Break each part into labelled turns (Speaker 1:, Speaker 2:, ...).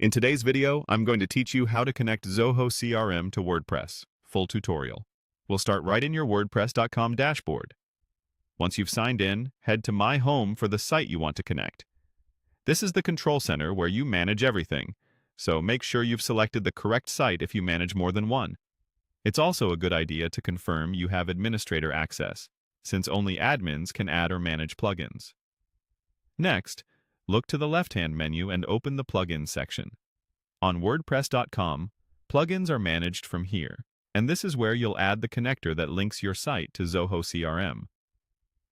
Speaker 1: In today's video, I'm going to teach you how to connect Zoho CRM to WordPress. Full tutorial. We'll start right in your WordPress.com dashboard. Once you've signed in, head to My Home for the site you want to connect. This is the control center where you manage everything, so make sure you've selected the correct site if you manage more than one. It's also a good idea to confirm you have administrator access, since only admins can add or manage plugins. Next, look to the left-hand menu and open the Plugins section. On WordPress.com, plugins are managed from here, and this is where you'll add the connector that links your site to Zoho CRM.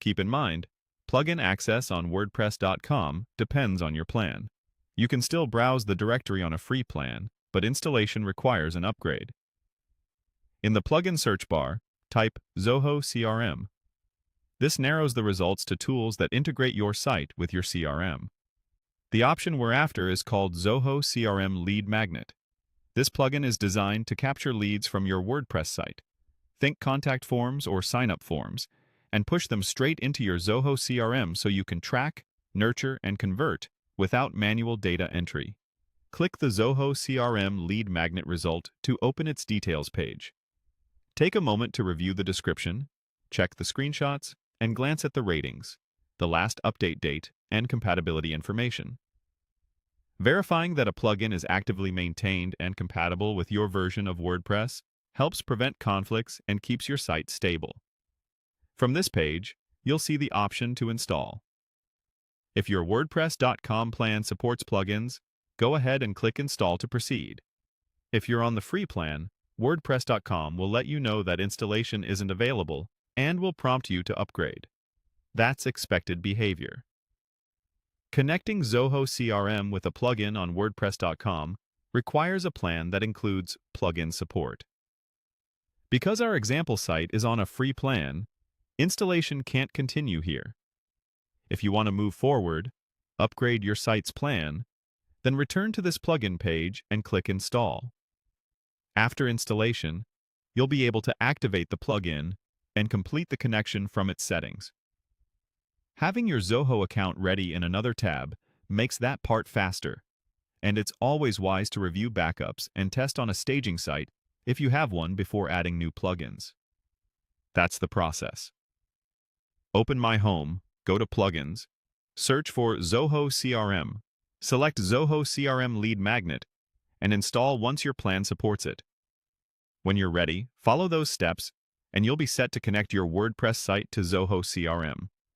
Speaker 1: Keep in mind, plugin access on WordPress.com depends on your plan. You can still browse the directory on a free plan, but installation requires an upgrade. In the plugin search bar, type Zoho CRM. This narrows the results to tools that integrate your site with your CRM. The option we're after is called Zoho CRM Lead Magnet. This plugin is designed to capture leads from your WordPress site. Think contact forms or sign-up forms, and push them straight into your Zoho CRM so you can track, nurture, and convert without manual data entry. Click the Zoho CRM Lead Magnet result to open its details page. Take a moment to review the description, check the screenshots, and glance at the ratings, the last update date, and compatibility information. Verifying that a plugin is actively maintained and compatible with your version of WordPress helps prevent conflicts and keeps your site stable. From this page, you'll see the option to install. If your WordPress.com plan supports plugins, go ahead and click Install to proceed. If you're on the free plan, WordPress.com will let you know that installation isn't available and will prompt you to upgrade. That's expected behavior. Connecting Zoho CRM with a plugin on WordPress.com requires a plan that includes plugin support. Because our example site is on a free plan, installation can't continue here. If you want to move forward, upgrade your site's plan, then return to this plugin page and click Install. After installation, you'll be able to activate the plugin and complete the connection from its settings. Having your Zoho account ready in another tab makes that part faster, and it's always wise to review backups and test on a staging site if you have one before adding new plugins. That's the process. Open My Home, go to Plugins, search for Zoho CRM, select Zoho CRM Lead Magnet, and install once your plan supports it. When you're ready, follow those steps, and you'll be set to connect your WordPress site to Zoho CRM.